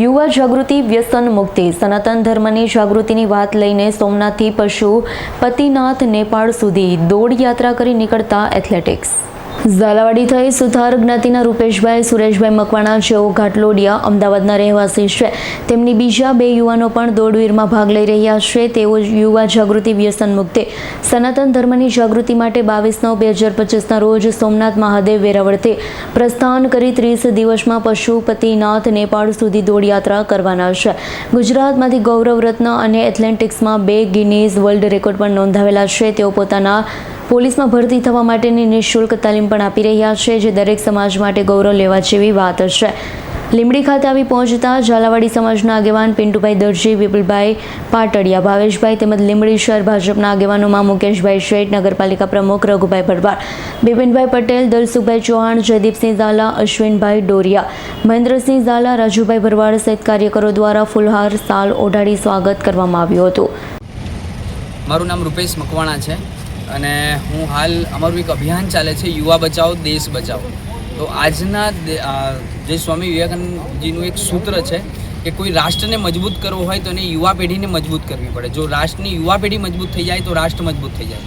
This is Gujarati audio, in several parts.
યુવા જાગૃતિ વ્યસન મુક્તિ સનાતન ધર્મની જાગૃતિની વાત લઈને સોમનાથથી પશુપતિનાથ નેપાળ સુધી દોડ યાત્રા કરી નીકળતા એથ્લેટિક્સ ઝાલાવાડી થઈ સુથાર જ્ઞાતિના રૂપેશભાઈ સુરેશભાઈ મકવાણા જેઓ ઘાટલોડિયા અમદાવાદના રહેવાસી છે. તેમની બીજા બે યુવાનો પણ દોડવીરમાં ભાગ લઈ રહ્યા છે. તેઓ યુવા જાગૃતિ વ્યસન મુક્તિ સનાતન ધર્મની જાગૃતિ માટે 22/9/2025ના રોજ સોમનાથ મહાદેવ વેરાવળથી પ્રસ્થાન કરી 30 દિવસમાં પશુપતિનાથ નેપાળ સુધી દોડ યાત્રા કરવાના છે. ગુજરાતમાંથી ગૌરવ રત્ન અને એથ્લેટિક્સમાં 2 ગિનીઝ વર્લ્ડ રેકોર્ડ પણ નોંધાવેલા છે. તેઓ પોતાના પોલીસમાં ભરતી થવા માટેની નિઃશુલ્ક તાલીમ પણ આપી રહ્યા છે, જે દરેક સમાજ માટે ગૌરવ લેવા જેવી વાત છે. લીંબડી ખાતે આવી પહોંચતા ઝાલાવાડી સમાજના આગેવાન પિન્ટુભાઈ દરજી, વિપુલભાઈ પાટડિયા, ભાવેશભાઈ તેમજ લીંબડી શહેર ભાજપના આગેવાનોમાં મુકેશભાઈ શેઠ, નગરપાલિકા પ્રમુખ રઘુભાઈ ભરવાડ, બિપિનભાઈ પટેલ, દલસુખભાઈ ચૌહાણ, જયદીપસિંહ ઝાલા, અશ્વિનભાઈ ડોરિયા, મહેન્દ્રસિંહ ઝાલા, રાજુભાઈ ભરવાડ સહિત કાર્યકરો દ્વારા ફુલહાર સાલ ઓઢાડી સ્વાગત કરવામાં આવ્યું હતું. મારું નામ રૂપેશ મકવાણા છે અને હું હાલ અમારું એક અભિયાન ચાલે છે, યુવા બચાવો દેશ બચાવો. તો આજના જે સ્વામી વિવેકાનંદજીનું એક સૂત્ર છે કે કોઈ રાષ્ટ્રને મજબૂત કરવો હોય તો એને યુવા પેઢીને મજબૂત કરવી પડે. જો રાષ્ટ્રની યુવા પેઢી મજબૂત થઈ જાય તો રાષ્ટ્ર મજબૂત થઈ જાય.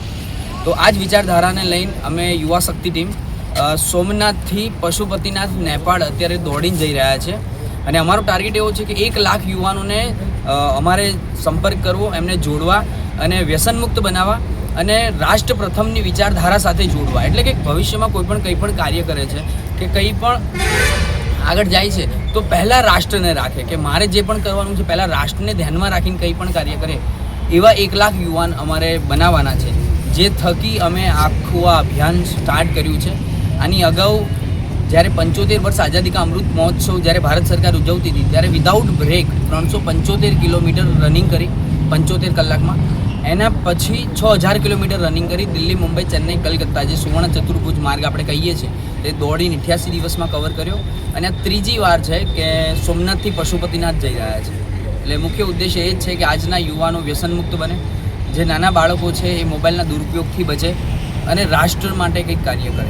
તો આ જ વિચારધારાને લઈને અમે યુવા શક્તિ ટીમ સોમનાથથી પશુપતિનાથ નેપાળ અત્યારે દોડીને જઈ રહ્યા છે. અને અમારો ટાર્ગેટ એવો છે કે 1 લાખ યુવાનોને અમારે સંપર્ક કરવો, એમને જોડવા અને વ્યસનમુક્ત બનાવવા અને રાષ્ટ્ર પ્રથમની વિચારધારા સાથે જોડવા. એટલે કે ભવિષ્યમાં કોઈ પણ કંઈ પણ કાર્ય કરે છે કે કંઈ પણ આગળ જાય છે તો પહેલાં રાષ્ટ્રને રાખે, કે મારે જે પણ કરવાનું છે પહેલાં રાષ્ટ્રને ધ્યાનમાં રાખીને કંઈ પણ કાર્ય કરે. એવા 1 લાખ યુવાન અમારે બનાવવાના છે, જે થકી અમે આખું આ અભિયાન સ્ટાર્ટ કર્યું છે. આની અગાઉ જ્યારે 75 વર્ષ આઝાદી કા અમૃત મહોત્સવ જ્યારે ભારત સરકાર ઉજવતી હતી ત્યારે વિધાઉટ બ્રેક 375 કિલોમીટર રનિંગ કરી 75 કલાકમાં. એના પછી 6000 કિલોમીટર રનિંગ કરી દિલ્હી, મુંબઈ, ચેન્નઈ, કલકત્તા, જે સુવર્ણ ચતુર્ભુજ માર્ગ આપણે કહીએ છીએ, તે દોડીને 88 દિવસમાં કવર કર્યો. અને આ ત્રીજી વાર છે કે સોમનાથથી પશુપતિનાથ જઈ રહ્યા છે. એટલે મુખ્ય ઉદ્દેશ્ય એ જ છે કે આજના યુવાનો વ્યસનમુક્ત બને, જે નાના બાળકો છે એ મોબાઈલના દુરુપયોગથી બચે અને રાષ્ટ્ર માટે કંઈક કાર્ય કરે.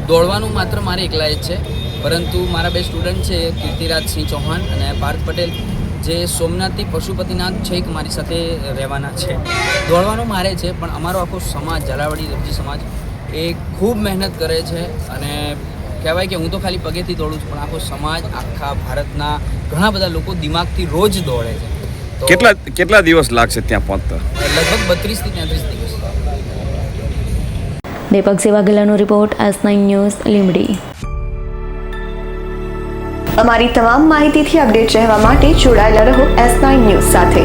દોડવાનું માત્ર મારે એકલા જ છે, પરંતુ મારા 2 સ્ટુડન્ટ છે, કીર્તિરાજસિંહ ચૌહાણ અને પાર્થ પટેલ, જે સોમનાથથી પશુપતિનાથ છેક મારી સાથે રહેવાના છે. દોડવાનું મારે છે, પણ અમારો આખો સમાજ, ઝાલાવાડી દરજી સમાજ, એ ખૂબ મહેનત કરે છે. અને કહેવાય કે હું તો ખાલી પગેથી દોડું છું, પણ આખો સમાજ, આખા ભારતના ઘણા બધા લોકો દિમાગથી રોજ દોડે છે. કેટલા દિવસ લાગશે ત્યાં પહોંચતા? લગભગ 32 થી 33 દિવસ. દીપક સેવાગીલાનો રિપોર્ટ, S9 ન્યૂઝ, લીંબડી. અમારી તમામ માહિતીથી અપડેટ રહેવા માટે જોડાયેલા રહો S9 ન્યૂઝ સાથે.